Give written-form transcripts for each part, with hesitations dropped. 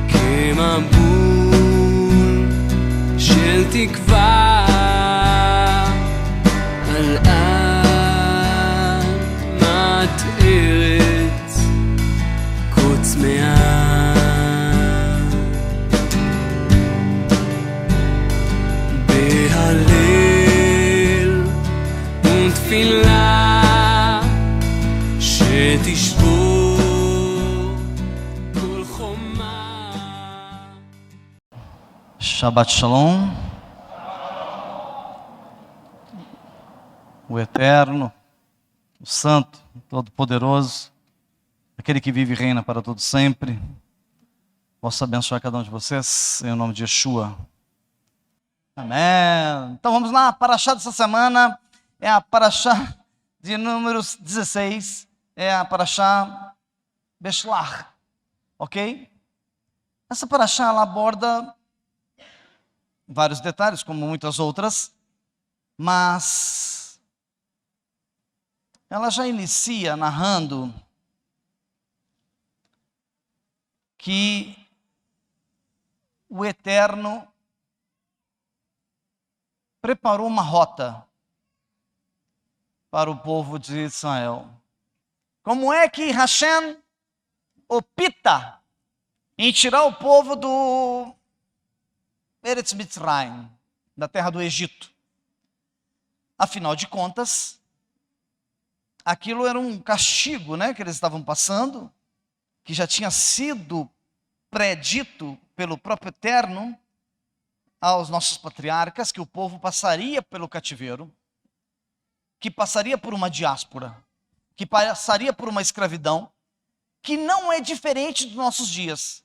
כמבול של תקווה על אדמת ארץ כה צמאה. בהלל ותפילה שתשבור כל חומה. Shabbat Shalom. O Eterno, o Santo, o Todo-Poderoso, aquele que vive e reina para todo sempre, possa abençoar cada um de vocês, em nome de Yeshua. Amém. Então vamos lá, a paraxá dessa semana é a paraxá de números 16, é a paraxá Beshlach, ok? Essa paraxá ela aborda vários detalhes, como muitas outras, mas ela já inicia narrando que o Eterno preparou uma rota para o povo de Israel. Como é que Hashem opta em tirar o povo do Eretz Mitzrayim, da terra do Egito? Afinal de contas, aquilo era um castigo, né, que eles estavam passando, que já tinha sido predito pelo próprio Eterno aos nossos patriarcas, que o povo passaria pelo cativeiro, que passaria por uma diáspora, que passaria por uma escravidão, que não é diferente dos nossos dias.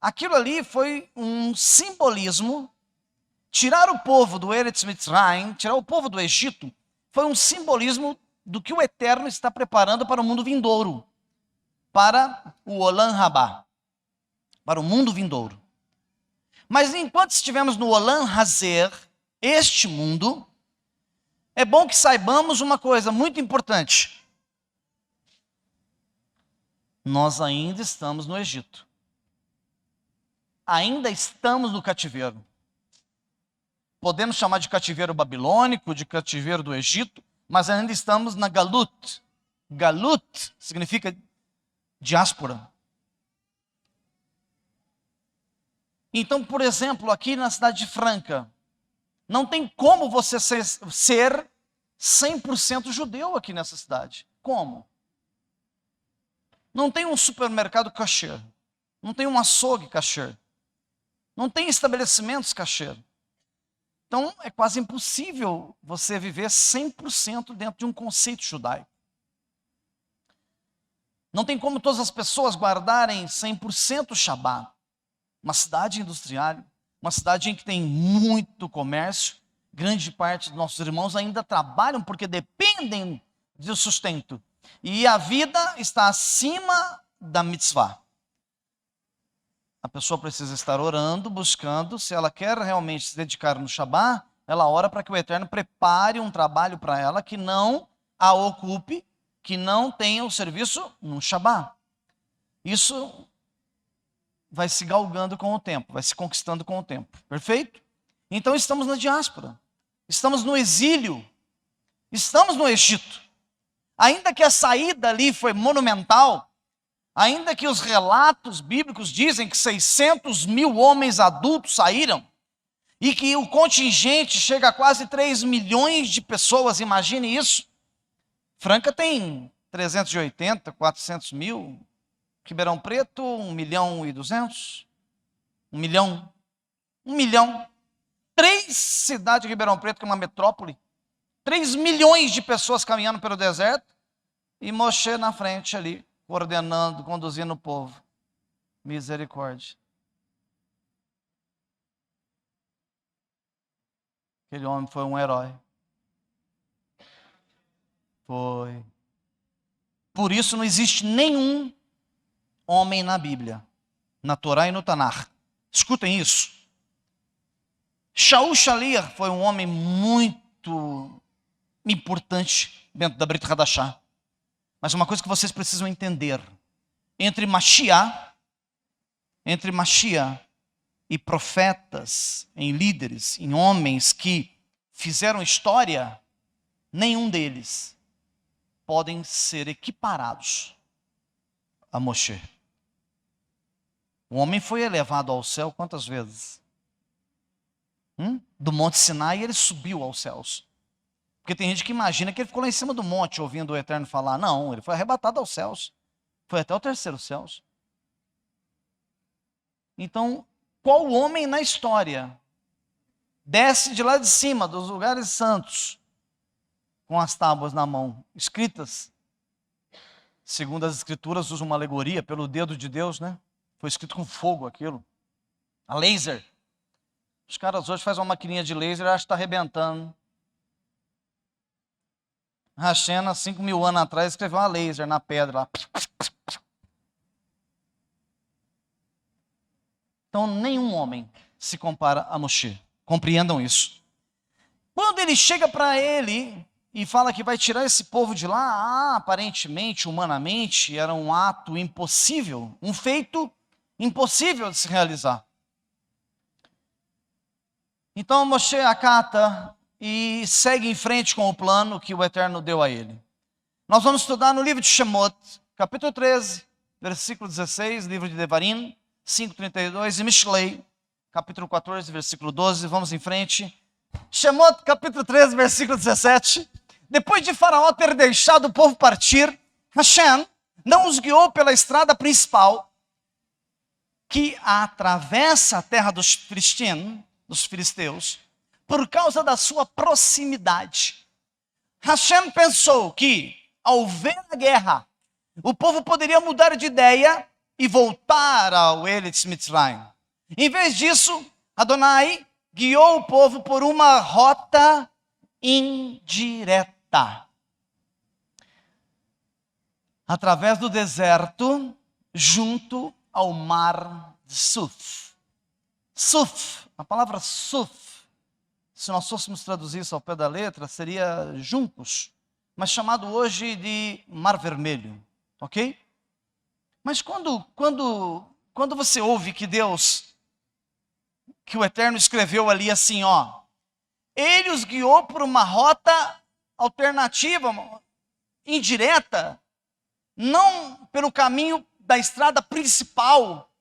Aquilo ali foi um simbolismo. Tirar o povo do Eretz Mitzrayim, tirar o povo do Egito, foi um simbolismo do que o Eterno está preparando para o mundo vindouro, para o Olam Rabá, para o mundo vindouro. Mas enquanto estivermos no Olam Hazer, este mundo, é bom que saibamos uma coisa muito importante. Nós ainda estamos no Egito. Ainda estamos no cativeiro. Podemos chamar de cativeiro babilônico, de cativeiro do Egito, mas ainda estamos na Galut. Galut significa diáspora. Então, por exemplo, aqui na cidade de Franca, não tem como você ser 100% judeu aqui nessa cidade. Como? Não tem um supermercado kasher, não tem um açougue kasher, não tem estabelecimentos kasher. Então, é quase impossível você viver 100% dentro de um conceito judaico. Não tem como todas as pessoas guardarem 100% o Shabat. Uma cidade industrial, uma cidade em que tem muito comércio, grande parte dos nossos irmãos ainda trabalham porque dependem do sustento. E a vida está acima da mitzvah. A pessoa precisa estar orando, buscando. Se ela quer realmente se dedicar no Shabat, ela ora para que o Eterno prepare um trabalho para ela que não a ocupe, que não tenha o serviço no Shabat. Isso vai se galgando com o tempo, vai se conquistando com o tempo. Perfeito? Então estamos na diáspora, estamos no exílio, estamos no Egito. Ainda que a saída ali foi monumental, ainda que os relatos bíblicos dizem que 600 mil homens adultos saíram, e que o contingente chega a quase 3 milhões de pessoas, imagine isso. Franca tem 380, 400 mil, Ribeirão Preto, 1.200.000, 1 milhão. 3 cidades de Ribeirão Preto, que é uma metrópole, 3 milhões de pessoas caminhando pelo deserto, e Moshe na frente ali, coordenando, conduzindo o povo. Misericórdia. Aquele homem foi um herói. Foi. Por isso não existe nenhum homem na Bíblia, na Torá e no Tanakh. Escutem isso. Shaul Shaliach foi um homem muito importante dentro da Brit Hadashah. Mas uma coisa que vocês precisam entender: entre Mashiach e profetas, em líderes, em homens que fizeram história, nenhum deles podem ser equiparados a Moshe. O homem foi elevado ao céu quantas vezes? Do Monte Sinai ele subiu aos céus. Porque tem gente que imagina que ele ficou lá em cima do monte ouvindo o Eterno falar. Não, ele foi arrebatado aos céus. Foi até o terceiro céu. Então, qual homem na história desce de lá de cima, dos lugares santos, com as tábuas na mão, escritas, segundo as escrituras, usa uma alegoria pelo dedo de Deus, né? Foi escrito com fogo aquilo. A laser. Os caras hoje fazem uma maquininha de laser e acham que está arrebentando. Hashem, há 5.000 anos atrás, escreveu uma laser na pedra lá. Então, nenhum homem se compara a Moshe. Compreendam isso. Quando ele chega para ele e fala que vai tirar esse povo de lá, aparentemente, humanamente, era um ato impossível, um feito impossível de se realizar. Então, Moshe acata e segue em frente com o plano que o Eterno deu a ele. Nós vamos estudar no livro de Shemot, capítulo 13, versículo 16, livro de Devarim, 5:32, e Mishlei, capítulo 14, versículo 12. Vamos em frente. Shemot, capítulo 13, versículo 17. Depois de Faraó ter deixado o povo partir, Hashem não os guiou pela estrada principal que atravessa a terra dos filisteus, por causa da sua proximidade. Hashem pensou que, ao ver a guerra, o povo poderia mudar de ideia e voltar ao Eretz Mitzrayim. Em vez disso, Adonai guiou o povo por uma rota indireta. Através do deserto, junto ao mar de Suf. Suf, a palavra Suf, se nós fôssemos traduzir isso ao pé da letra, seria juncos, mas chamado hoje de Mar Vermelho, ok? Mas quando você ouve que Deus, que o Eterno escreveu ali assim, ó, ele os guiou por uma rota alternativa, indireta, não pelo caminho da estrada principal.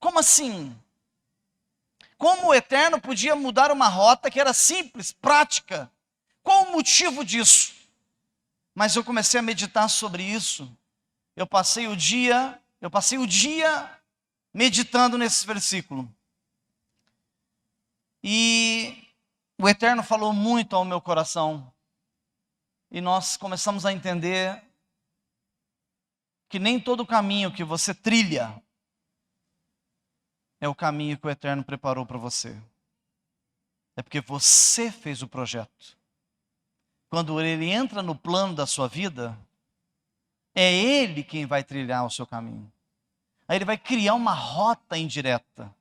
Como assim? Como o Eterno podia mudar uma rota que era simples, prática? Qual o motivo disso? Mas eu comecei a meditar sobre isso. Eu passei o dia meditando nesse versículo. E o Eterno falou muito ao meu coração. E nós começamos a entender que nem todo caminho que você trilha é o caminho que o Eterno preparou para você. É porque você fez o projeto. Quando ele entra no plano da sua vida, é ele quem vai trilhar o seu caminho. Aí ele vai criar uma rota indireta.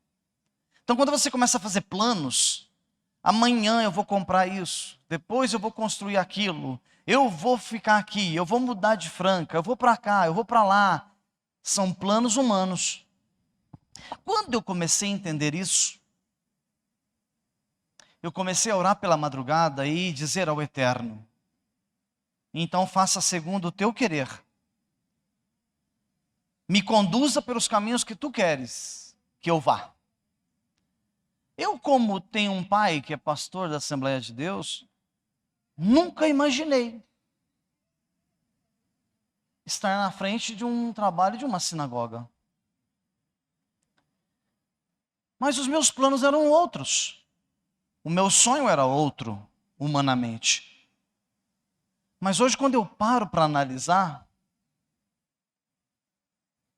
Então quando você começa a fazer planos, amanhã eu vou comprar isso, depois eu vou construir aquilo, eu vou ficar aqui, eu vou mudar de Franca, eu vou para cá, eu vou para lá. São planos humanos. Quando eu comecei a entender isso, eu comecei a orar pela madrugada e dizer ao Eterno, então faça segundo o teu querer. Me conduza pelos caminhos que tu queres que eu vá. Eu, como tenho um pai que é pastor da Assembleia de Deus, nunca imaginei estar na frente de um trabalho de uma sinagoga. Mas os meus planos eram outros. O meu sonho era outro, humanamente. Mas hoje, quando eu paro para analisar,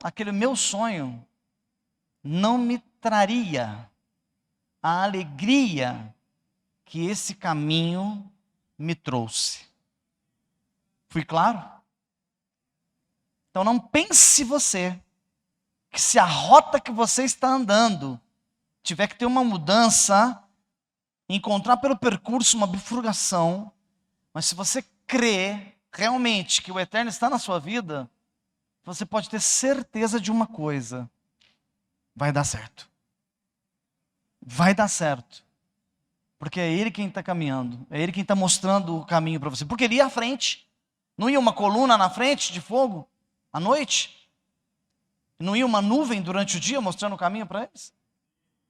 aquele meu sonho não me traria a alegria que esse caminho me trouxe. Fui claro? Então não pense você que se a rota que você está andando tiver que ter uma mudança, encontrar pelo percurso uma bifurcação, mas se você crê realmente que o Eterno está na sua vida, você pode ter certeza de uma coisa: vai dar certo. Vai dar certo. Porque é Ele quem está caminhando, é Ele quem está mostrando o caminho para você. Porque Ele ia à frente. Não ia uma coluna na frente de fogo à noite? Não ia uma nuvem durante o dia mostrando o caminho para eles?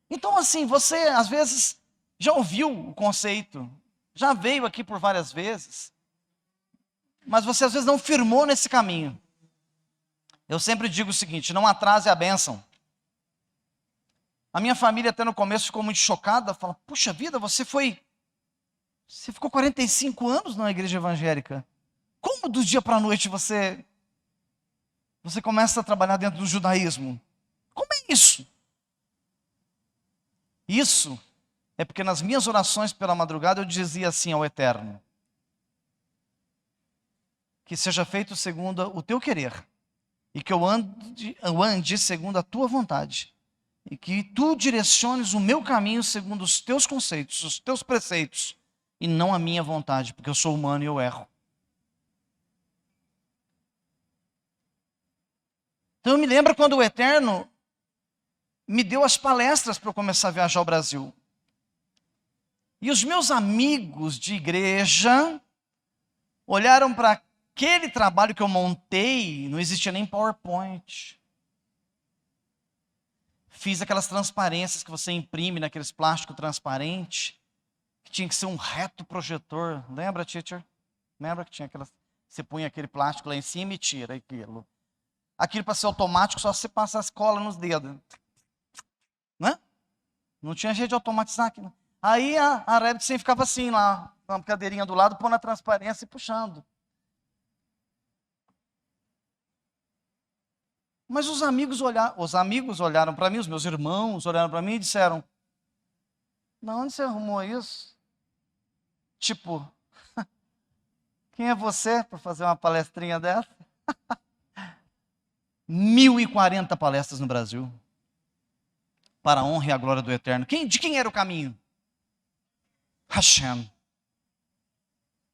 Então, assim, você às vezes já ouviu o conceito, já veio aqui por várias vezes, mas você às vezes não firmou nesse caminho. Eu sempre digo o seguinte: não atrase a bênção. A minha família até no começo ficou muito chocada, fala: puxa vida, você ficou 45 anos na igreja evangélica. Como do dia para a noite você começa a trabalhar dentro do judaísmo? Como é isso? Isso é porque nas minhas orações pela madrugada eu dizia assim ao Eterno: que seja feito segundo o teu querer, e que eu ande segundo a tua vontade, e que tu direciones o meu caminho segundo os teus conceitos, os teus preceitos, e não a minha vontade, porque eu sou humano e eu erro. Então eu me lembro quando o Eterno me deu as palestras para eu começar a viajar ao Brasil. E os meus amigos de igreja olharam para aquele trabalho que eu montei, não existia nem PowerPoint. Fiz aquelas transparências que você imprime naqueles plásticos transparentes, que tinha que ser um reto projetor. Lembra, teacher? Lembra que tinha aquelas... Você punha aquele plástico lá em cima e tira aquilo. Aquilo para ser automático, só você passar as colas nos dedos. Né? Não tinha jeito de automatizar aquilo. Aí a Rebsen ficava assim lá, com a cadeirinha do lado, pondo a transparência e puxando. Mas os amigos olharam para mim, os meus irmãos olharam para mim e disseram: de onde você arrumou isso? Tipo, quem é você para fazer uma palestrinha dessa? 1040 palestras no Brasil, para a honra e a glória do Eterno. De quem era o caminho? Hashem.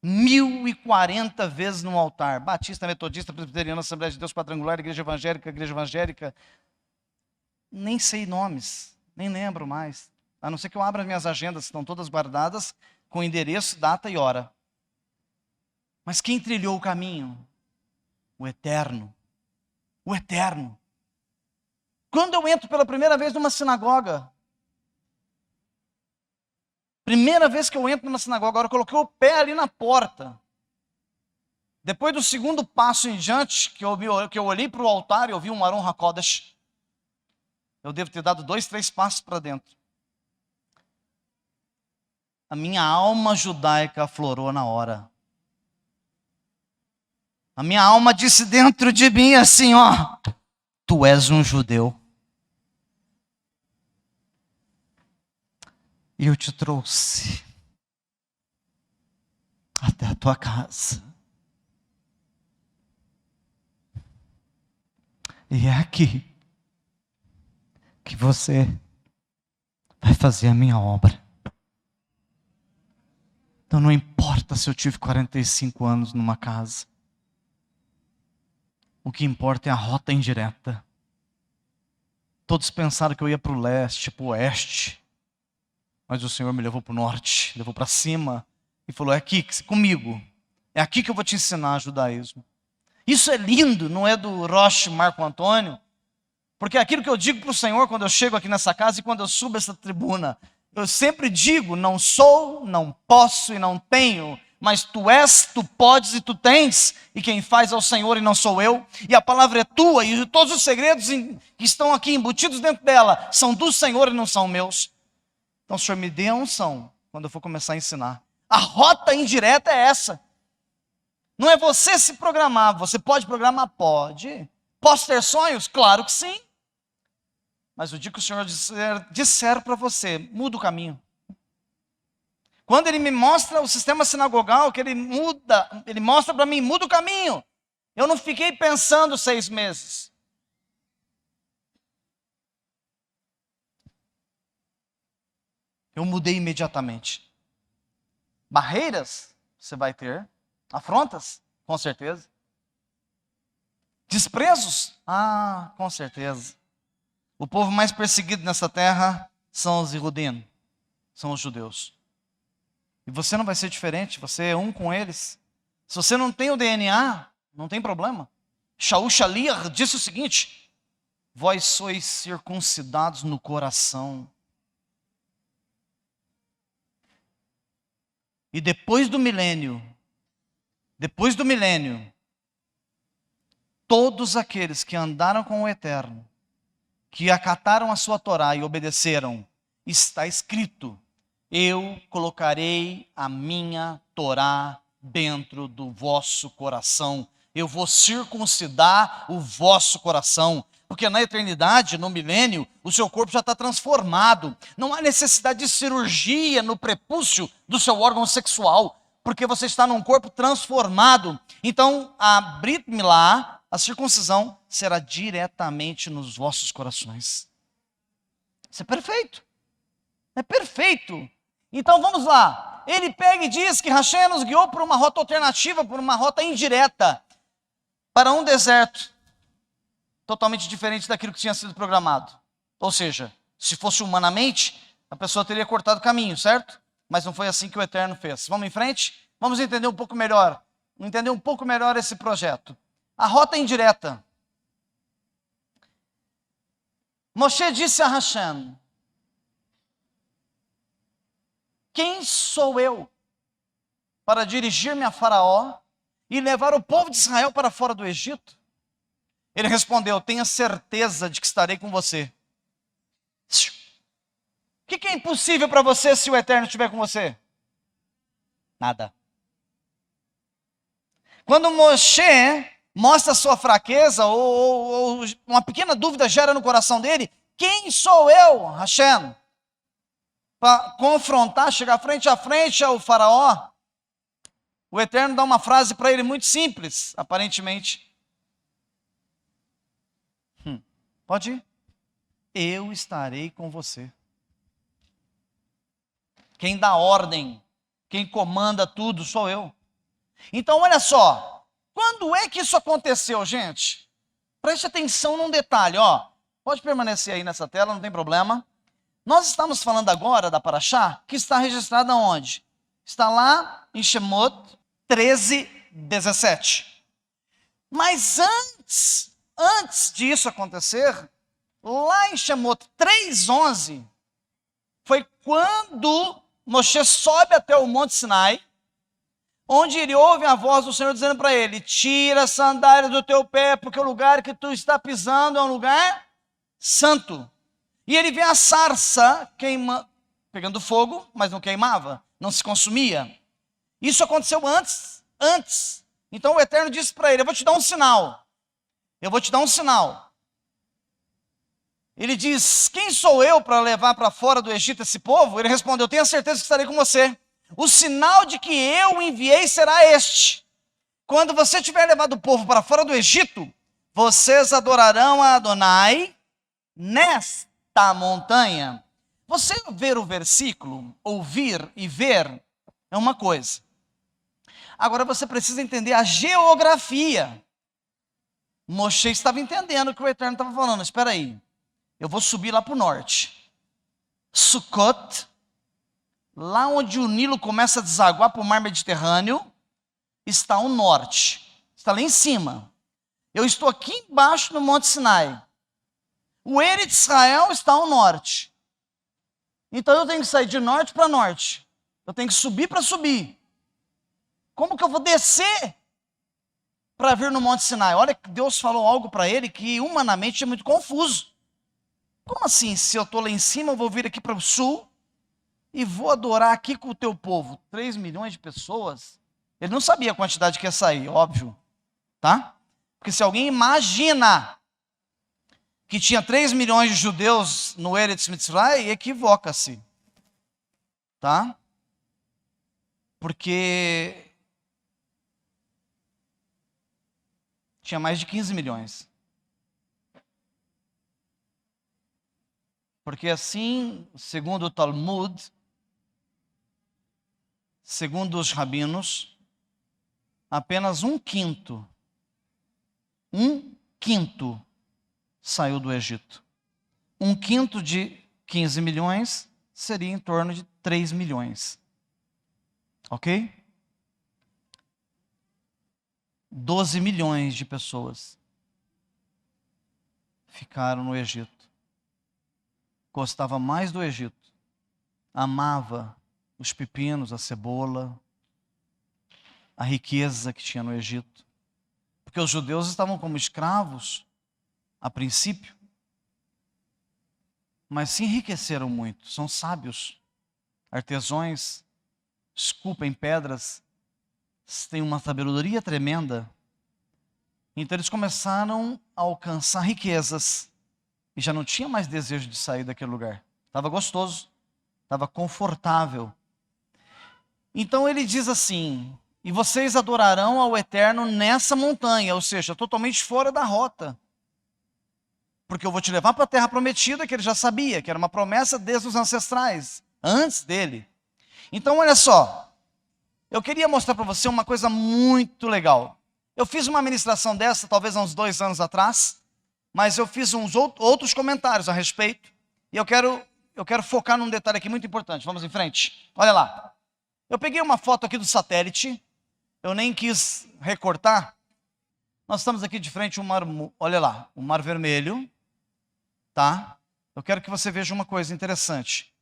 1040 vezes no altar. Batista, Metodista, Presbiteriana, Assembleia de Deus, Quadrangular, Igreja Evangélica. Nem sei nomes, nem lembro mais. A não ser que eu abra minhas agendas, estão todas guardadas, com endereço, data e hora. Mas quem trilhou o caminho? O Eterno. O Eterno. Quando eu entro pela primeira vez numa sinagoga, primeira vez que eu entro numa sinagoga, agora eu coloquei o pé ali na porta. Depois do segundo passo em diante, que eu olhei para o altar e eu vi um Aron HaKodesh, eu devo ter dado 2, 3 passos para dentro. A minha alma judaica aflorou na hora. A minha alma disse dentro de mim assim, ó: tu és um judeu. E eu te trouxe até a tua casa. E é aqui que você vai fazer a minha obra. Então não importa se eu tive 45 anos numa casa. O que importa é a rota indireta. Todos pensaram que eu ia para o leste, para o oeste. Mas o Senhor me levou para o norte, levou para cima. E falou: é aqui, comigo. É aqui que eu vou te ensinar judaísmo. Isso é lindo, não é do Roche Marco Antônio? Porque é aquilo que eu digo para o Senhor quando eu chego aqui nessa casa e quando eu subo essa tribuna. Eu sempre digo: não sou, não posso e não tenho. Mas tu és, tu podes e tu tens, e quem faz é o Senhor e não sou eu, e a palavra é tua, e todos os segredos que estão aqui embutidos dentro dela são do Senhor e não são meus. Então o Senhor me dê a unção quando eu for começar a ensinar. A rota indireta é essa. Não é você se programar. Você pode programar? Pode. Posso ter sonhos? Claro que sim. Mas o dia que o Senhor disser para você, muda o caminho. Quando Ele me mostra o sistema sinagogal, que Ele mostra para mim, muda o caminho. Eu não fiquei pensando 6 meses. Eu mudei imediatamente. Barreiras, você vai ter. Afrontas, com certeza. Desprezos? Ah, com certeza. O povo mais perseguido nessa terra são os Yehudim, são os judeus. E você não vai ser diferente, você é um com eles. Se você não tem o DNA, não tem problema. Shaul Shaliach disse o seguinte: vós sois circuncidados no coração. E depois do milênio, todos aqueles que andaram com o Eterno, que acataram a sua Torá e obedeceram, está escrito: eu colocarei a minha Torá dentro do vosso coração. Eu vou circuncidar o vosso coração. Porque na eternidade, no milênio, o seu corpo já está transformado. Não há necessidade de cirurgia no prepúcio do seu órgão sexual, porque você está num corpo transformado. Então, a Brit Milá, a circuncisão, será diretamente nos vossos corações. Isso é perfeito. É perfeito. Então, vamos lá. Ele pega e diz que Hashem nos guiou por uma rota alternativa, por uma rota indireta, para um deserto totalmente diferente daquilo que tinha sido programado. Ou seja, se fosse humanamente, a pessoa teria cortado o caminho, certo? Mas não foi assim que o Eterno fez. Vamos em frente? Vamos entender um pouco melhor esse projeto. A rota indireta. Moshe disse a Hashem: quem sou eu para dirigir-me a Faraó e levar o povo de Israel para fora do Egito? Ele respondeu: tenha certeza de que estarei com você. O que é impossível para você se o Eterno estiver com você? Nada. Quando Moshe mostra a sua fraqueza, ou uma pequena dúvida gera no coração dele: quem sou eu, Hashem, para confrontar, chegar frente a frente ao Faraó? O Eterno dá uma frase para ele muito simples, aparentemente. Pode ir. Eu estarei com você. Quem dá ordem, quem comanda tudo, sou eu. Então, olha só. Quando é que isso aconteceu, gente? Preste atenção num detalhe, ó. Pode permanecer aí nessa tela, não tem problema. Nós estamos falando agora da Parashá, que está registrada onde? Está lá em Shemot 13:17. Mas antes disso acontecer, lá em Shemot 3:11, foi quando Moshe sobe até o Monte Sinai, onde ele ouve a voz do Senhor dizendo para ele: tira a sandália do teu pé, porque o lugar que tu está pisando é um lugar santo. E ele vê a sarça pegando fogo, mas não queimava, não se consumia. Isso aconteceu antes. Então o Eterno disse para ele: eu vou te dar um sinal. Ele diz: quem sou eu para levar para fora do Egito esse povo? Ele respondeu: tenha certeza que estarei com você. O sinal de que eu enviei será este: quando você tiver levado o povo para fora do Egito, vocês adorarão a Adonai nesta montanha. Você ver o versículo, ouvir e ver, é uma coisa. Agora você precisa entender a geografia. Moshe estava entendendo o que o Eterno estava falando. Espera aí, eu vou subir lá para o norte. Sucot, lá onde o Nilo começa a desaguar para o mar Mediterrâneo, está ao norte. Está lá em cima. Eu estou aqui embaixo no Monte Sinai. O Eretz Israel está ao norte. Então eu tenho que sair de norte para norte. Eu tenho que subir para subir. Como que eu vou descer para vir no Monte Sinai? Olha que Deus falou algo para ele que humanamente é muito confuso. Como assim? Se eu estou lá em cima, eu vou vir aqui para o sul e vou adorar aqui com o teu povo. 3 milhões de pessoas? Ele não sabia a quantidade que ia sair, óbvio. Tá? Porque se alguém imagina que tinha 3 milhões de judeus no Eretz Mitzray, equivoca-se. Tá? Porque tinha mais de 15 milhões. Porque assim, segundo o Talmud, segundo os rabinos, apenas 1/5 quinto saiu do Egito. Um quinto de 15 milhões seria em torno de 3 milhões. Ok? 12 milhões de pessoas ficaram no Egito. Gostava mais do Egito. Amava os pepinos, a cebola, a riqueza que tinha no Egito. Porque os judeus estavam como escravos, a princípio, mas se enriqueceram muito. São sábios, artesãos, esculpem pedras, têm uma sabedoria tremenda. Então eles começaram a alcançar riquezas e já não tinha mais desejo de sair daquele lugar. Estava gostoso, estava confortável. Então ele diz assim: e vocês adorarão ao Eterno nessa montanha, ou seja, totalmente fora da rota. Porque eu vou te levar para a terra prometida, que ele já sabia, que era uma promessa desde os ancestrais, antes dele. Então olha só, eu queria mostrar para você uma coisa muito legal. Eu fiz uma ministração dessa, talvez há uns 2 anos atrás, mas eu fiz uns outros comentários a respeito, e eu quero focar num detalhe aqui muito importante. Vamos em frente? Olha lá. Eu peguei uma foto aqui do satélite, eu nem quis recortar. Nós estamos aqui de frente ao mar, olha lá, o Mar Vermelho, tá? Eu quero que você veja uma coisa interessante.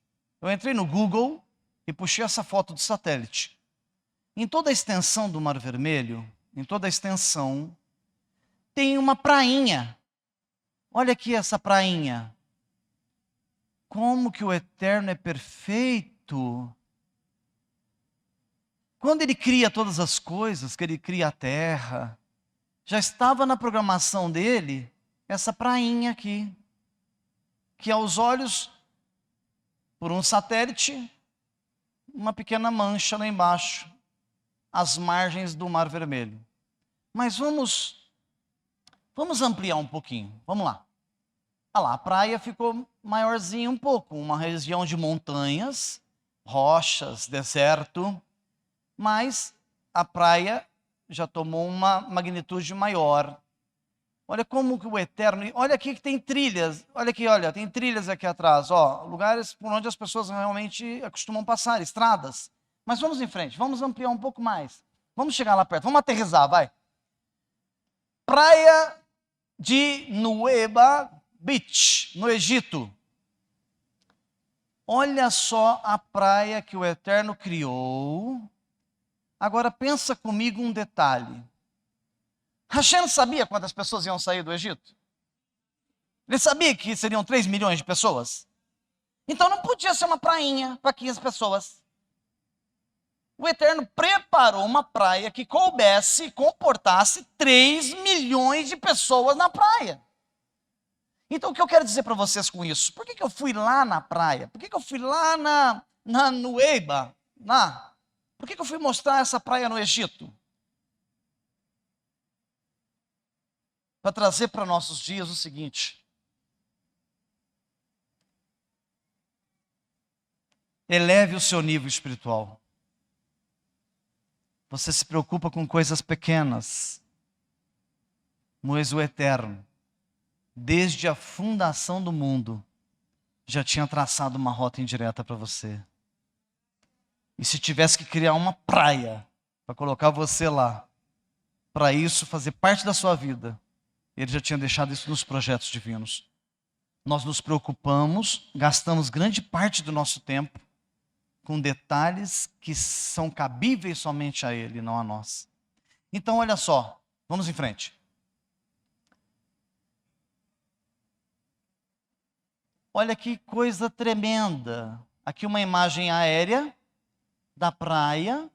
Eu entrei no Google e puxei essa foto do satélite. Em toda a extensão do Mar Vermelho, em toda a extensão, tem uma prainha. Olha aqui essa prainha. Como que o Eterno é perfeito. Quando ele cria todas as coisas, que ele cria a terra, já estava na programação dele essa prainha aqui, que aos olhos, por um satélite, uma pequena mancha lá embaixo, às margens do Mar Vermelho. Mas vamos ampliar um pouquinho. Vamos lá. Ah lá, a praia ficou maiorzinha um pouco, uma região de montanhas, rochas, deserto, mas a praia já tomou uma magnitude maior. Olha como que o Eterno... Olha aqui que tem trilhas. Olha aqui, olha, tem trilhas aqui atrás. Ó, lugares por onde as pessoas realmente costumam passar, estradas. Mas vamos em frente, vamos ampliar um pouco mais. Vamos chegar lá perto, vamos aterrissar, vai. Praia de Nuweiba Beach, no Egito. Olha só a praia que o Eterno criou. Agora pensa comigo um detalhe. Hashem sabia quantas pessoas iam sair do Egito? Ele sabia que seriam 3 milhões de pessoas? Então não podia ser uma prainha para 15 pessoas. O Eterno preparou uma praia que coubesse, comportasse 3 milhões de pessoas na praia. Então o que eu quero dizer para vocês com isso? Por que eu fui lá na praia? Por que eu fui lá na Nuweiba? Por que eu fui mostrar essa praia no Egito? Para trazer para nossos dias o seguinte: eleve o seu nível espiritual. Você se preocupa com coisas pequenas, mas o Eterno, desde a fundação do mundo, já tinha traçado uma rota indireta para você. E se tivesse que criar uma praia para colocar você lá, para isso fazer parte da sua vida, ele já tinha deixado isso nos projetos divinos. Nós nos preocupamos, gastamos grande parte do nosso tempo com detalhes que são cabíveis somente a ele, não a nós. Então, olha só, vamos em frente. Olha que coisa tremenda. Aqui uma imagem aérea da praia.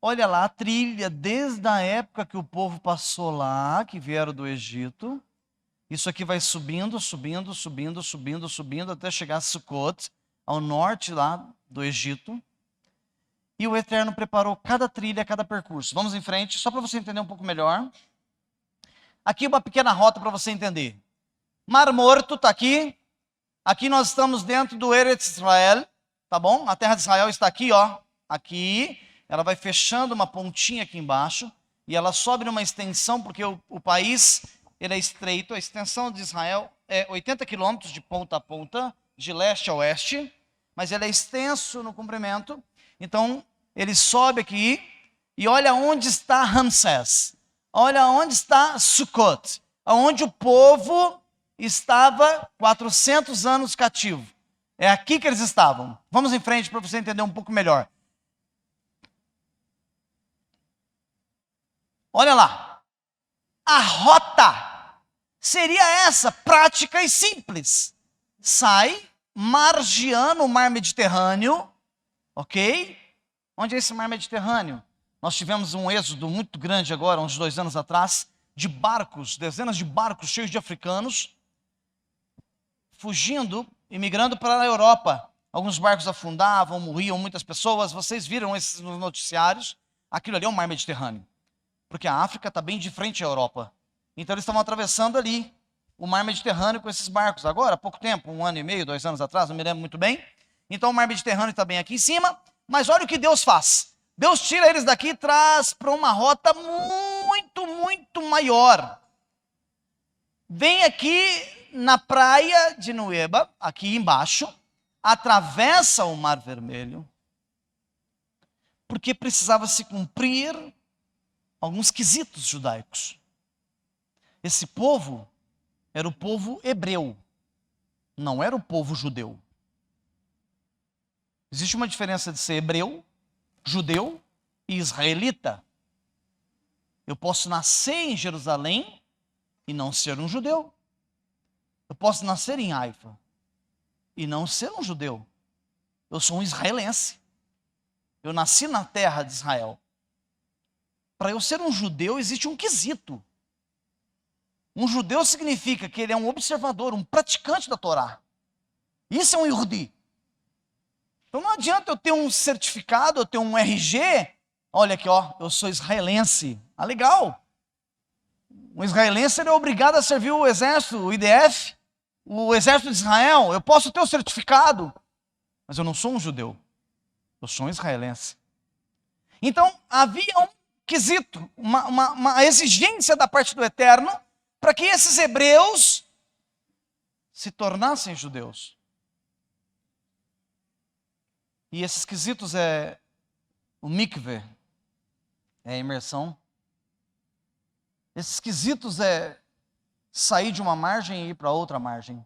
Olha lá a trilha desde a época que o povo passou lá, que vieram do Egito. Isso aqui vai subindo, subindo, subindo, subindo, subindo, até chegar a Sucot, ao norte lá do Egito. E o Eterno preparou cada trilha, cada percurso. Vamos em frente, só para você entender um pouco melhor. Aqui uma pequena rota para você entender. Mar Morto está aqui. Aqui nós estamos dentro do Eretz Israel, tá bom? A terra de Israel está aqui, ó. Aqui, ela vai fechando uma pontinha aqui embaixo. E ela sobe numa extensão, porque o país ele é estreito, a extensão de Israel é 80 quilômetros de ponta a ponta, de leste a oeste, mas ele é extenso no comprimento. Então, ele sobe aqui e olha onde está Ramsés, olha onde está Sucot, onde o povo estava 400 anos cativo. É aqui que eles estavam. Vamos em frente para você entender um pouco melhor. Olha lá. A rota seria essa, prática e simples. Sai, margeando o mar Mediterrâneo, ok? Onde é esse mar Mediterrâneo? Nós tivemos um êxodo muito grande agora, uns 2 anos atrás, de barcos, dezenas de barcos cheios de africanos, fugindo, imigrando para a Europa. Alguns barcos afundavam, morriam muitas pessoas. Vocês viram esses nos noticiários? Aquilo ali é o mar Mediterrâneo. Porque a África está bem de frente à Europa. Então eles estavam atravessando ali o mar Mediterrâneo com esses barcos. Agora, há pouco tempo, 1 ano e meio, 2 anos atrás, não me lembro muito bem. Então o mar Mediterrâneo está bem aqui em cima. Mas olha o que Deus faz. Deus tira eles daqui e traz para uma rota muito, muito maior. Vem aqui na praia de Nueba, aqui embaixo, atravessa o Mar Vermelho, porque precisava se cumprir alguns quesitos judaicos. Esse povo era o povo hebreu, não era o povo judeu. Existe uma diferença de ser hebreu, judeu e israelita. Eu posso nascer em Jerusalém e não ser um judeu. Eu posso nascer em Haifa e não ser um judeu. Eu sou um israelense. Eu nasci na terra de Israel. Para eu ser um judeu, existe um quesito. Um judeu significa que ele é um observador, um praticante da Torá. Isso é um Yehudi. Então não adianta eu ter um certificado, eu ter um RG. Olha aqui, ó, eu sou israelense. Ah, legal. Um israelense ele é obrigado a servir o exército, o IDF, o exército de Israel. Eu posso ter o certificado, mas eu não sou um judeu. Eu sou um israelense. Então, havia um quesito, uma exigência da parte do Eterno para que esses hebreus se tornassem judeus. E esses quesitos é o mikveh, é a imersão. Esses quesitos é sair de uma margem e ir para outra margem.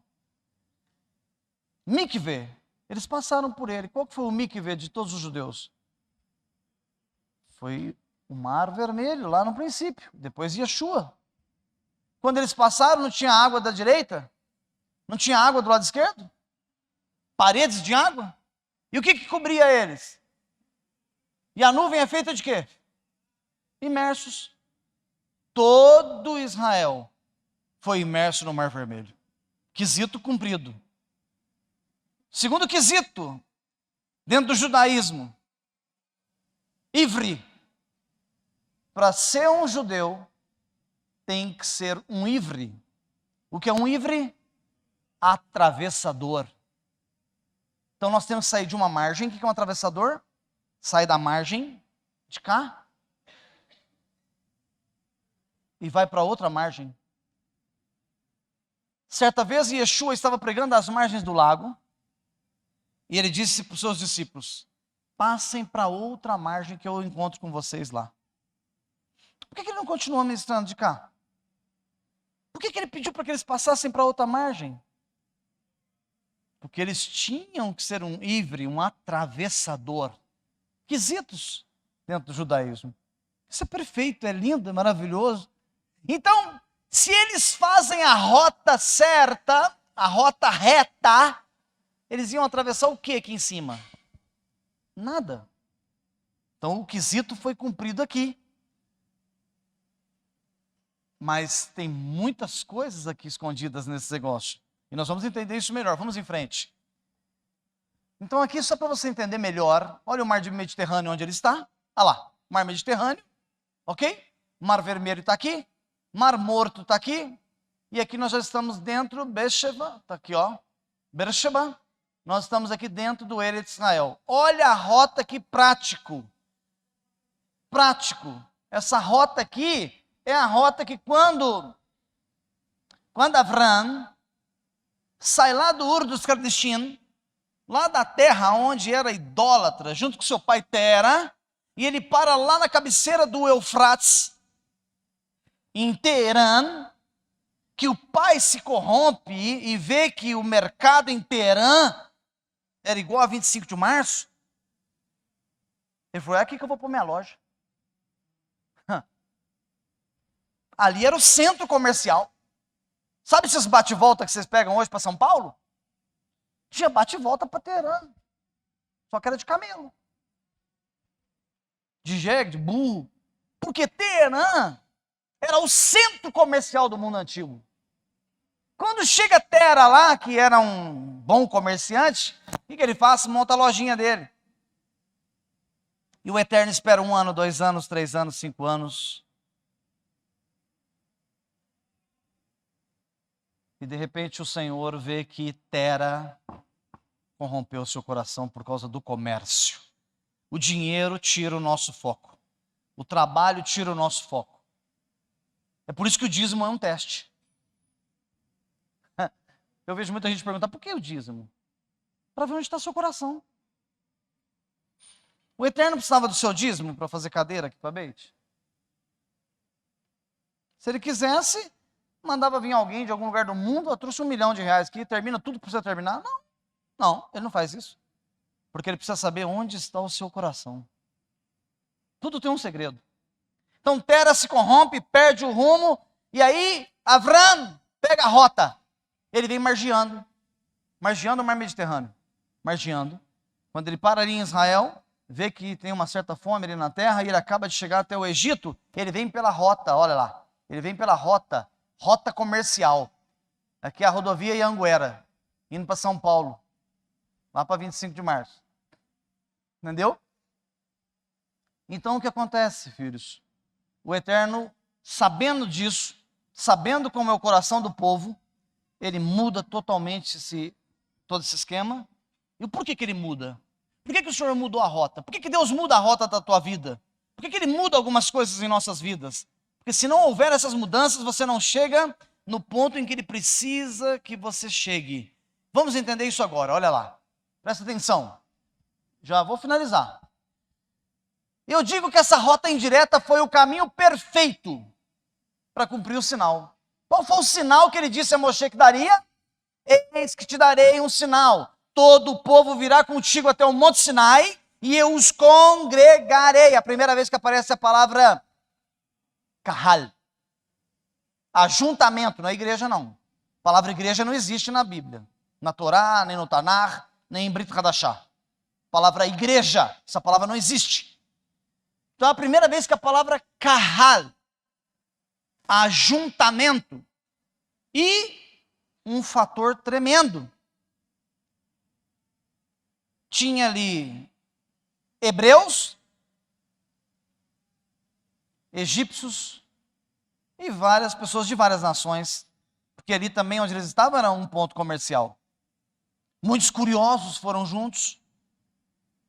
Mikveh, eles passaram por ele. Qual que foi o mikveh de todos os judeus? Foi o Mar Vermelho, lá no princípio. Depois Yeshua. Quando eles passaram, não tinha água da direita? Não tinha água do lado esquerdo? Paredes de água? E o que cobria eles? E a nuvem é feita de quê? Imersos. Todo Israel foi imerso no Mar Vermelho. Quesito cumprido. Segundo quesito, dentro do judaísmo, ivre. Para ser um judeu, tem que ser um ivre. O que é um ivre? Atravessador. Então nós temos que sair de uma margem. O que é um atravessador? Sai da margem de cá e vai para outra margem. Certa vez Yeshua estava pregando às margens do lago e ele disse para os seus discípulos: passem para outra margem que eu encontro com vocês lá. Por que ele não continuou ministrando de cá? Por que ele pediu para que eles passassem para outra margem? Porque eles tinham que ser um ivre, um atravessador. Quesitos dentro do judaísmo. Isso é perfeito, é lindo, é maravilhoso. Então, se eles fazem a rota certa, a rota reta, eles iam atravessar o que aqui em cima? Nada. Então o quesito foi cumprido aqui. Mas tem muitas coisas aqui escondidas nesse negócio. E nós vamos entender isso melhor. Vamos em frente. Então aqui, só para você entender melhor, olha o mar Mediterrâneo onde ele está. Olha lá, mar Mediterrâneo, ok? Mar Vermelho está aqui. Mar Morto está aqui. E aqui nós já estamos dentro, Beersheba, está aqui, ó. Beersheba. Nós estamos aqui dentro do Eretz Israel. Olha a rota aqui, prático. Prático. Essa rota aqui é a rota que quando quando Avram sai lá do Ur dos Caldeiros, lá da terra onde era idólatra, junto com seu pai Tera, e ele para lá na cabeceira do Eufrates, em Teerã, que o pai se corrompe e vê que o mercado em Teerã era igual a 25 de março. Ele falou, é aqui que eu vou pôr minha loja. Ali era o centro comercial. Sabe esses bate-volta que vocês pegam hoje para São Paulo? Tinha bate-volta para Teherã. Só que era de camelo. De jegue, de burro. Porque Teherã era o centro comercial do mundo antigo. Quando chega Tera lá, que era um bom comerciante, o que ele faz? Monta a lojinha dele. E o Eterno espera 1 ano, 2 anos, 3 anos, 5 anos. E de repente o Senhor vê que Tera corrompeu seu coração por causa do comércio. O dinheiro tira o nosso foco. O trabalho tira o nosso foco. É por isso que o dízimo é um teste. Eu vejo muita gente perguntar, por que o dízimo? Para ver onde está seu coração. O Eterno precisava do seu dízimo para fazer cadeira aqui para Beit? Se ele quisesse, mandava vir alguém de algum lugar do mundo, trouxe R$1 milhão aqui, termina tudo para você terminar. Não, ele não faz isso. Porque ele precisa saber onde está o seu coração. Tudo tem um segredo. Então Tera se corrompe, perde o rumo, e aí Avram pega a rota. Ele vem margeando o mar Mediterrâneo, margeando. Quando ele para ali em Israel, vê que tem uma certa fome ali na terra, e ele acaba de chegar até o Egito, ele vem pela rota, olha lá, ele vem pela rota comercial. Aqui é a rodovia Ianguera, indo para São Paulo, lá para 25 de março. Entendeu? Então o que acontece, filhos? O Eterno, sabendo disso, sabendo como é o coração do povo, ele muda totalmente todo esse esquema. E por que ele muda? Por que o Senhor mudou a rota? Por que Deus muda a rota da tua vida? Por que Ele muda algumas coisas em nossas vidas? Porque se não houver essas mudanças, você não chega no ponto em que Ele precisa que você chegue. Vamos entender isso agora, olha lá. Presta atenção. Já vou finalizar. Eu digo que essa rota indireta foi o caminho perfeito para cumprir o sinal. Qual foi o sinal que ele disse a Moshe que daria? Eis que te darei um sinal. Todo o povo virá contigo até o Monte Sinai e eu os congregarei. A primeira vez que aparece a palavra kahal. Ajuntamento, não é igreja não. A palavra igreja não existe na Bíblia. Na Torá, nem no Tanar, nem em Brit Hadashah. A palavra igreja, essa palavra não existe. Então a primeira vez que a palavra kahal, ajuntamento, e um fator tremendo. Tinha ali hebreus, egípcios e várias pessoas de várias nações, porque ali também onde eles estavam era um ponto comercial. Muitos curiosos foram juntos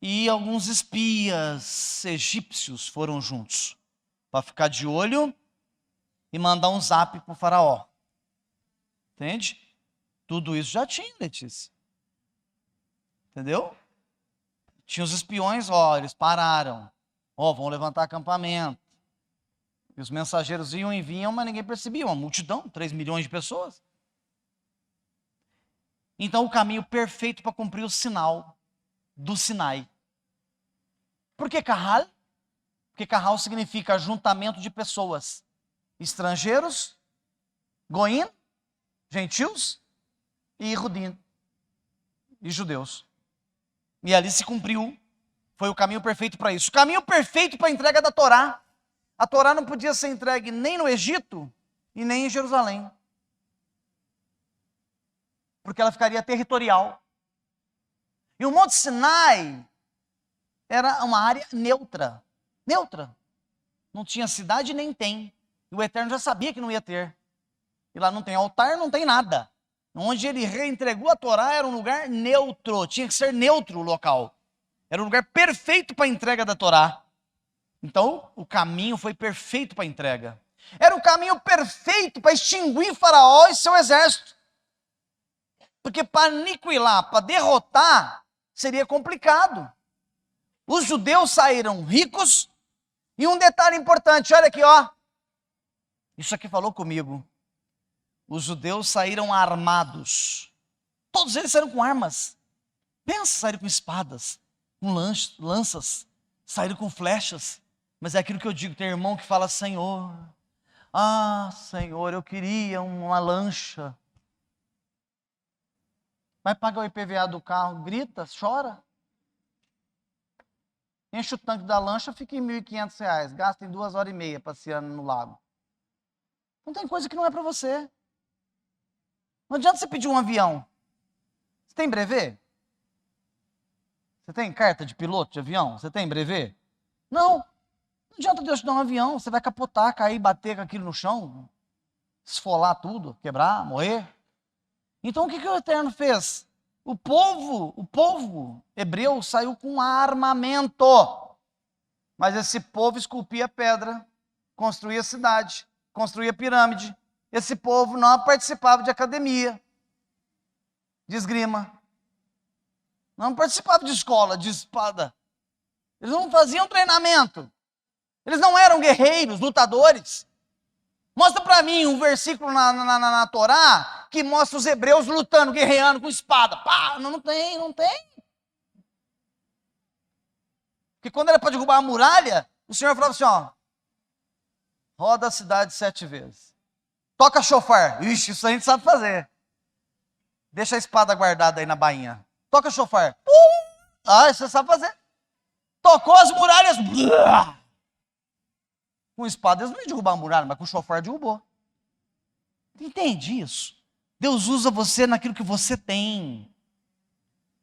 e alguns espias egípcios foram juntos para ficar de olho e mandar um zap para o faraó. Entende? Tudo isso já tinha, Letícia. Entendeu? Tinha os espiões, eles pararam. Vão levantar acampamento. E os mensageiros iam e vinham, mas ninguém percebia. Uma multidão, 3 milhões de pessoas. Então o caminho perfeito para cumprir o sinal do Sinai. Por que Kahal? Porque Kahal significa ajuntamento de pessoas. Estrangeiros, goim, gentios e Rudim, e judeus. E ali se cumpriu, foi o caminho perfeito para isso. O caminho perfeito para a entrega da Torá. A Torá não podia ser entregue nem no Egito e nem em Jerusalém. Porque ela ficaria territorial. E o Monte Sinai era uma área neutra. Neutra. Não tinha cidade nem tem. E o Eterno já sabia que não ia ter. E lá não tem altar, não tem nada. Onde ele reentregou a Torá era um lugar neutro. Tinha que ser neutro o local. Era o lugar perfeito para a entrega da Torá. Então, o caminho foi perfeito para a entrega. Era o caminho perfeito para extinguir Faraó e seu exército. Porque para aniquilar, para derrotar, seria complicado. Os judeus saíram ricos. E um detalhe importante, olha aqui, ó. Isso aqui falou comigo. Os judeus saíram armados. Todos eles saíram com armas. Pensa, saíram com espadas, com lanças, saíram com flechas. Mas é aquilo que eu digo, tem irmão que fala, Senhor, Senhor, eu queria uma lancha. Vai pagar o IPVA do carro, grita, chora. Enche o tanque da lancha, fica em R$1.500. Gasta em 2h30 passeando no lago. Não tem coisa que não é para você. Não adianta você pedir um avião. Você tem brevet? Você tem carta de piloto de avião? Você tem brevet? Não. Não adianta Deus te dar um avião. Você vai capotar, cair, bater com aquilo no chão, esfolar tudo, quebrar, morrer. Então o que o Eterno fez? O povo hebreu saiu com armamento. Mas esse povo esculpia pedra, construía cidade, construía pirâmide. Esse povo não participava de academia, de esgrima. Não participava de escola, de espada. Eles não faziam treinamento. Eles não eram guerreiros, lutadores. Mostra para mim um versículo na Torá que mostra os hebreus lutando, guerreando com espada. Pá, não tem. Porque quando era para derrubar a muralha, o Senhor falava assim, ó, roda a cidade 7 vezes. Toca chofar. Ixi, isso a gente sabe fazer. Deixa a espada guardada aí na bainha. Toca chofar. Isso você sabe fazer. Tocou as muralhas. Com espada, eles não iam derrubar a muralha, mas com chofar derrubou. Entende isso? Deus usa você naquilo que você tem.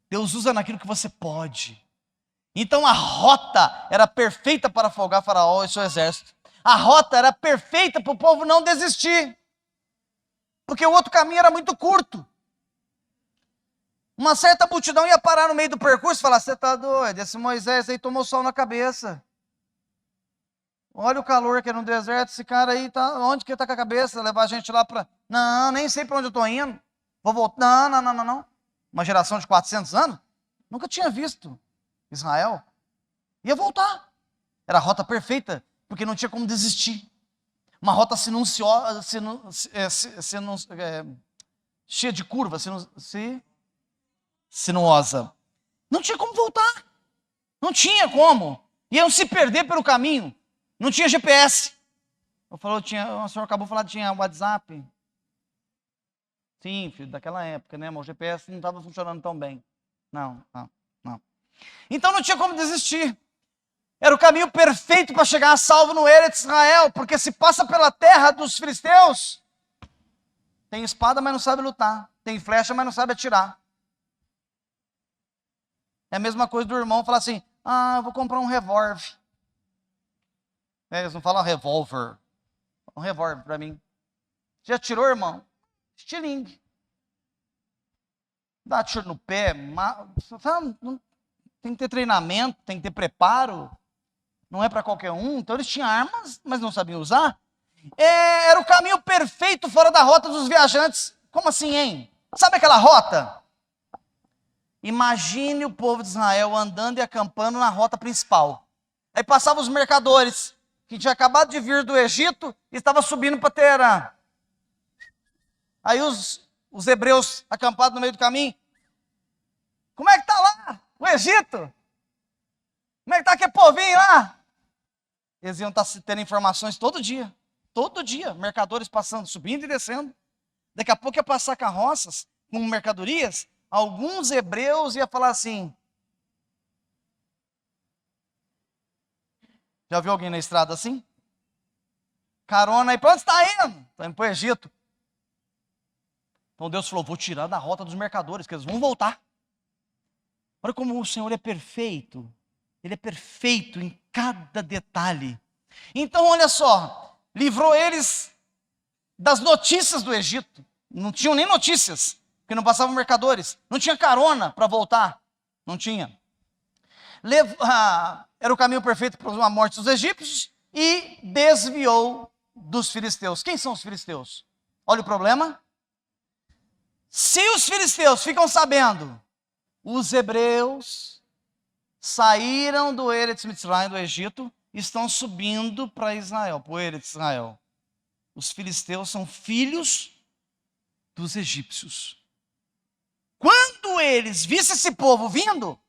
Deus usa naquilo que você pode. Então a rota era perfeita para afogar Faraó e seu exército. A rota era perfeita para o povo não desistir. Porque o outro caminho era muito curto. Uma certa multidão ia parar no meio do percurso e falar, você está doido, esse Moisés aí tomou sol na cabeça. Olha o calor que é no deserto, esse cara aí, onde que está com a cabeça? Levar a gente lá para... Não, nem sei para onde eu estou indo. Vou voltar. Não. Uma geração de 400 anos? Nunca tinha visto Israel. Ia voltar. Era a rota perfeita, porque não tinha como desistir. Uma rota cheia de curvas, sinuosa. Não tinha como voltar. Não tinha como. Iam se perder pelo caminho. Não tinha GPS. O senhor acabou de falar que tinha WhatsApp. Sim, filho, daquela época, né? Mas o GPS não estava funcionando tão bem. Não. Então não tinha como desistir. Era o caminho perfeito para chegar a salvo no Eretz Israel, porque se passa pela terra dos filisteus, tem espada, mas não sabe lutar. Tem flecha, mas não sabe atirar. É a mesma coisa do irmão falar assim, eu vou comprar um revólver. Eles não falam revólver. Um revólver para mim. Já atirou, irmão? Estilingue. Dá tiro no pé. Tem que ter treinamento, tem que ter preparo. Não é para qualquer um. Então eles tinham armas, mas não sabiam usar. Era o caminho perfeito fora da rota dos viajantes. Como assim, hein? Sabe aquela rota? Imagine o povo de Israel andando e acampando na rota principal. Aí passavam os mercadores, que tinha acabado de vir do Egito e estava subindo para Teherã. Aí os hebreus acampados no meio do caminho. Como é que está lá o Egito? Como é que está aquele povinho lá? Eles iam estar tendo informações todo dia. Todo dia, mercadores passando, subindo e descendo. Daqui a pouco ia passar carroças com mercadorias. Alguns hebreus iam falar assim, já viu alguém na estrada assim? Carona aí, para onde está indo? Está indo para o Egito. Então Deus falou, vou tirar da rota dos mercadores, que eles vão voltar. Olha como o Senhor é perfeito. Ele é perfeito em cada detalhe. Então olha só, livrou eles das notícias do Egito. Não tinham nem notícias, porque não passavam mercadores. Não tinha carona para voltar. Não tinha. Era o caminho perfeito para a morte dos egípcios e desviou dos filisteus. Quem são os filisteus? Olha o problema. Se os filisteus ficam sabendo, os hebreus saíram do Eretz Mitzrayim, do Egito, e estão subindo para Israel, para o Eretz Israel. Os filisteus são filhos dos egípcios. Quando eles vissem esse povo vindo,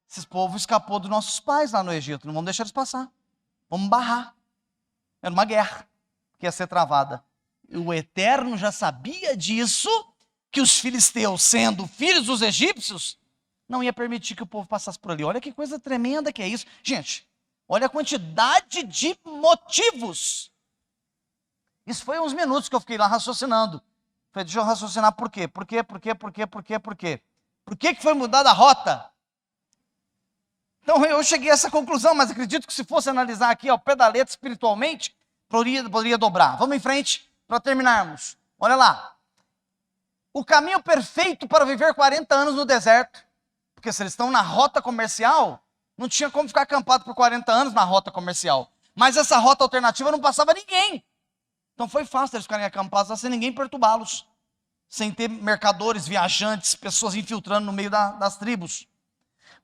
esse povo escapou dos nossos pais lá no Egito, não vamos deixar eles passar. Vamos barrar. Era uma guerra que ia ser travada. O Eterno já sabia disso, que os filisteus, sendo filhos dos egípcios, não ia permitir que o povo passasse por ali. Olha que coisa tremenda que é isso. Gente, olha a quantidade de motivos. Isso foi uns minutos que eu fiquei lá raciocinando. Falei, deixa eu raciocinar por quê? Por quê? Por quê? Por quê? Por quê? Por quê? Por que foi mudada a rota? Então eu cheguei a essa conclusão, mas acredito que se fosse analisar aqui ao pé da letra espiritualmente, poderia dobrar. Vamos em frente para terminarmos. Olha lá. O caminho perfeito para viver 40 anos no deserto, porque se eles estão na rota comercial, não tinha como ficar acampado por 40 anos na rota comercial. Mas essa rota alternativa não passava ninguém. Então foi fácil eles ficarem acampados lá sem ninguém perturbá-los. Sem ter mercadores, viajantes, pessoas infiltrando no meio das tribos.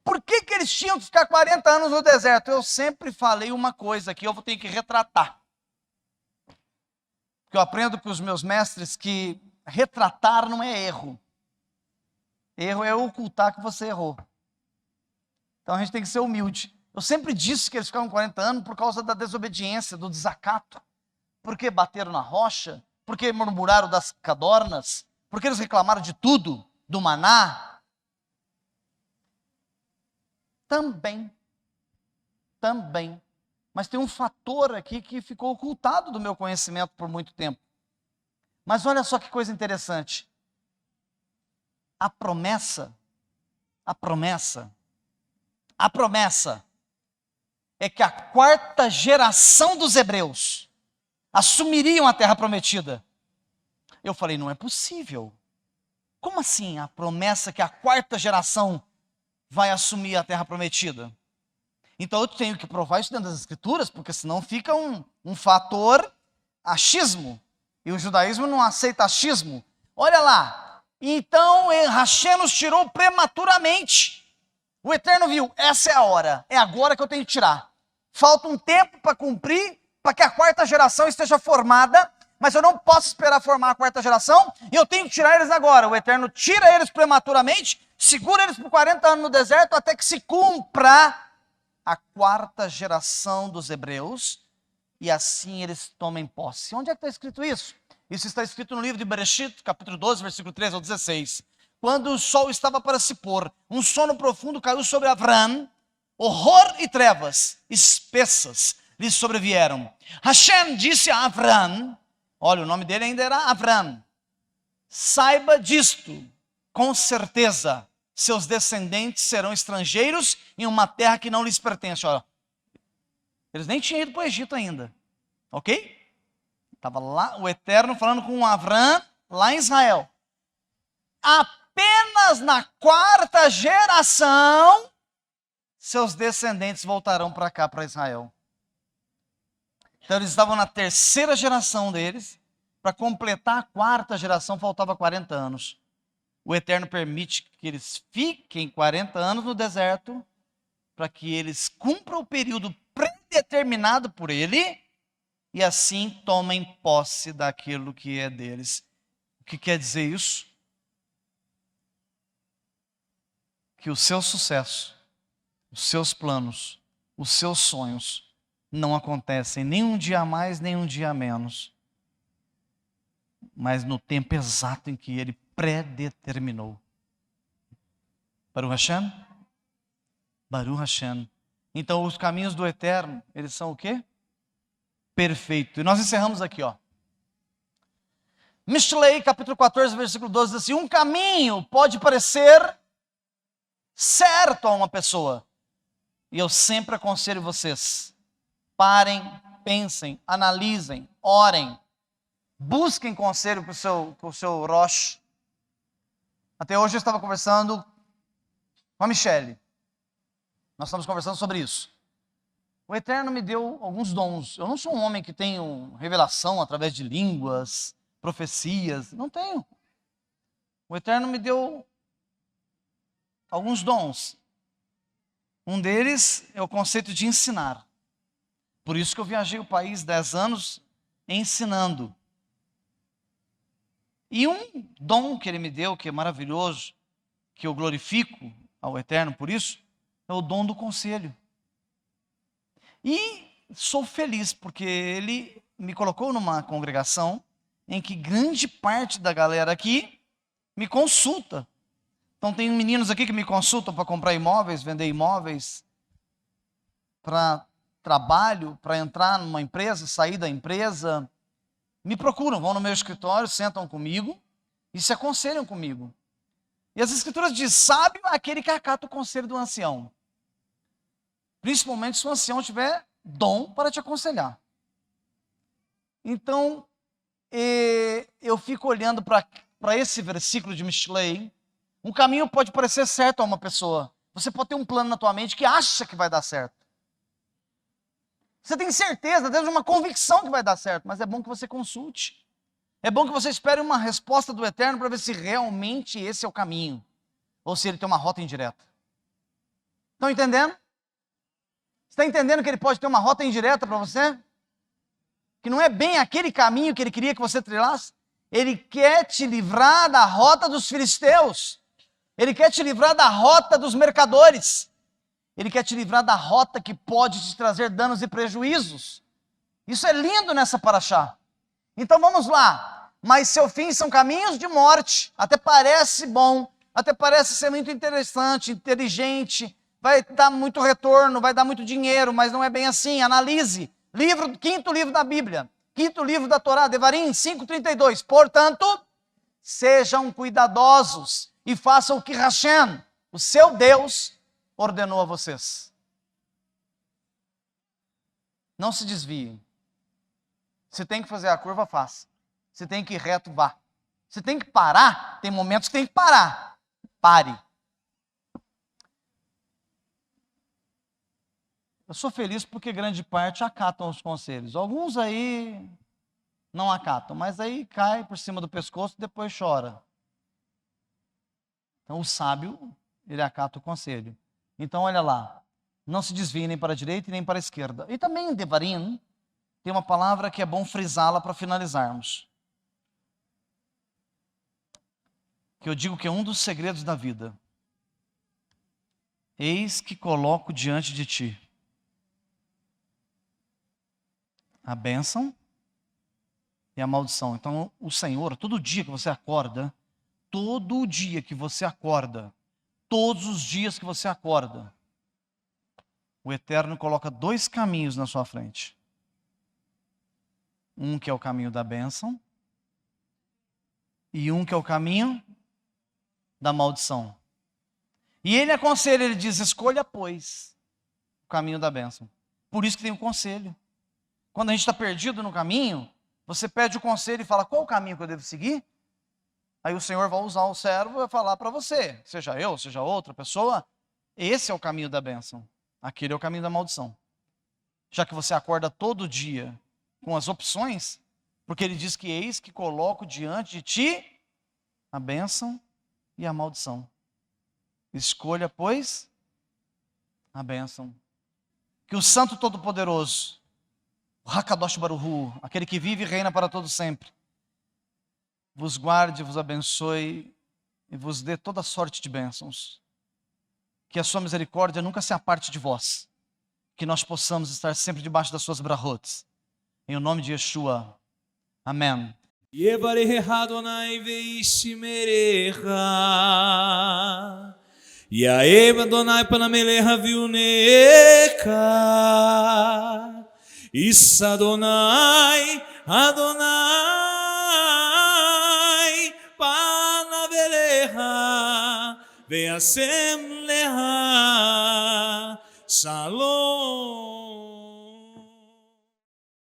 Por que eles tinham que ficar 40 anos no deserto? Eu sempre falei uma coisa que eu vou ter que retratar. Porque eu aprendo com os meus mestres que retratar não é erro. Erro é ocultar que você errou. Então a gente tem que ser humilde. Eu sempre disse que eles ficaram 40 anos por causa da desobediência, do desacato. Porque bateram na rocha, porque murmuraram das cadornas, porque eles reclamaram de tudo, do maná. Também. Mas tem um fator aqui que ficou ocultado do meu conhecimento por muito tempo. Mas olha só que coisa interessante. A promessa é que a quarta geração dos hebreus assumiriam a terra prometida. Eu falei, não é possível. Como assim a promessa que a quarta geração vai assumir a terra prometida? Então eu tenho que provar isso dentro das escrituras, porque senão fica um fator achismo. E o judaísmo não aceita achismo. Olha lá. Então Hashem nos tirou prematuramente. O Eterno viu, essa é a hora. É agora que eu tenho que tirar. Falta um tempo para cumprir, para que a quarta geração esteja formada. Mas eu não posso esperar formar a quarta geração. E eu tenho que tirar eles agora. O Eterno tira eles prematuramente. Segura eles por 40 anos no deserto até que se cumpra a quarta geração dos hebreus, e assim eles tomem posse. Onde é que está escrito isso? Isso está escrito no livro de Bereshit, capítulo 12, versículo 13 ao 16. Quando o sol estava para se pôr, um sono profundo caiu sobre Avram, horror e trevas espessas lhe sobrevieram. Hashem disse a Avram, olha, o nome dele ainda era Avram, saiba disto, com certeza, seus descendentes serão estrangeiros em uma terra que não lhes pertence. Olha, eles nem tinham ido para o Egito ainda. Ok? Estava lá o Eterno falando com Avram, lá em Israel. Apenas na quarta geração, seus descendentes voltarão para cá, para Israel. Então eles estavam na terceira geração deles. Para completar a quarta geração, faltava 40 anos. O Eterno permite que eles fiquem 40 anos no deserto, para que eles cumpram o período predeterminado por Ele, e assim tomem posse daquilo que é deles. O que quer dizer isso? Que o seu sucesso, os seus planos, os seus sonhos, não acontecem nem um dia a mais, nem um dia a menos, mas no tempo exato em que Ele predeterminou. Baruch Hashem? Baruch Hashem. Então os caminhos do Eterno, eles são o quê? Perfeito. E nós encerramos aqui, ó. Mishlei, capítulo 14, versículo 12, diz assim: um caminho pode parecer certo a uma pessoa. E eu sempre aconselho vocês, parem, pensem, analisem, orem, busquem conselho com o seu Rosh. Até hoje eu estava conversando com a Michele. Nós estamos conversando sobre isso. o Eterno me deu alguns dons. Eu não sou um homem que tenho revelação através de línguas, profecias. Não tenho. O Eterno me deu alguns dons. Um deles é o conceito de ensinar. Por isso que eu viajei o país 10 anos ensinando. E um dom que ele me deu, que é maravilhoso, que eu glorifico ao Eterno por isso, é o dom do conselho. E sou feliz porque ele me colocou numa congregação em que grande parte da galera aqui me consulta. Então tem meninos aqui que me consultam para comprar imóveis, vender imóveis, para trabalho, para entrar numa empresa, sair da empresa. Me procuram, vão no meu escritório, sentam comigo e se aconselham comigo. E as escrituras dizem, sábio é aquele que acata o conselho do ancião. Principalmente se o ancião tiver dom para te aconselhar. Então, eu fico olhando para esse versículo de Mishlei. Um caminho pode parecer certo a uma pessoa. Você pode ter um plano na tua mente que acha que vai dar certo. Você tem certeza, tem uma convicção que vai dar certo, mas é bom que você consulte. É bom que você espere uma resposta do Eterno para ver se realmente esse é o caminho. Ou se ele tem uma rota indireta. Estão entendendo? Está entendendo que ele pode ter uma rota indireta para você? Que não é bem aquele caminho que ele queria que você trilhasse? Ele quer te livrar da rota dos filisteus. Ele quer te livrar da rota dos mercadores. Ele quer te livrar da rota que pode te trazer danos e prejuízos. Isso é lindo nessa paraxá. Então vamos lá. Mas seu fim são caminhos de morte. Até parece bom, até parece ser muito interessante, inteligente, vai dar muito retorno, vai dar muito dinheiro, mas não é bem assim. Analise. Quinto livro da Bíblia, quinto livro da Torá, Devarim 5:32. Portanto, sejam cuidadosos e façam o que Hashem, o seu Deus, ordenou a vocês. Não se desviem. Se tem que fazer a curva, faça. Se tem que ir reto, vá. Se tem que parar, tem momentos que tem que parar. Pare. Eu sou feliz porque grande parte acatam os conselhos. Alguns aí não acatam, mas aí cai por cima do pescoço e depois chora. Então o sábio, ele acata o conselho. Então olha lá, não se desvie nem para a direita e nem para a esquerda. E também em Devarim tem uma palavra que é bom frisá-la para finalizarmos. Que eu digo que é um dos segredos da vida. Eis que coloco diante de ti a bênção e a maldição. Então o Senhor, todo dia que você acorda, todos os dias que você acorda, o Eterno coloca 2 caminhos na sua frente. Um que é o caminho da bênção e um que é o caminho da maldição. E ele aconselha, ele diz, escolha, pois, o caminho da bênção. Por isso que tem o conselho. Quando a gente está perdido no caminho, você pede o conselho e fala, qual o caminho que eu devo seguir? Aí o Senhor vai usar o servo e vai falar para você, seja eu, seja outra pessoa, esse é o caminho da bênção, aquele é o caminho da maldição. Já que você acorda todo dia com as opções, porque ele diz que eis que coloco diante de ti a bênção e a maldição. Escolha, pois, a bênção. Que o Santo Todo-Poderoso, o Hakadosh Baruch Hu, aquele que vive e reina para todo sempre, vos guarde, vos abençoe e vos dê toda sorte de bênçãos. Que a sua misericórdia nunca se aparte de vós. Que nós possamos estar sempre debaixo das suas brahotes. Em o nome de Yeshua. Amém. יברך אדוני וישמרך, יאהב אדוני פניו אליך ויונק, יישא אדוני פניו אליך וישם לך שלום.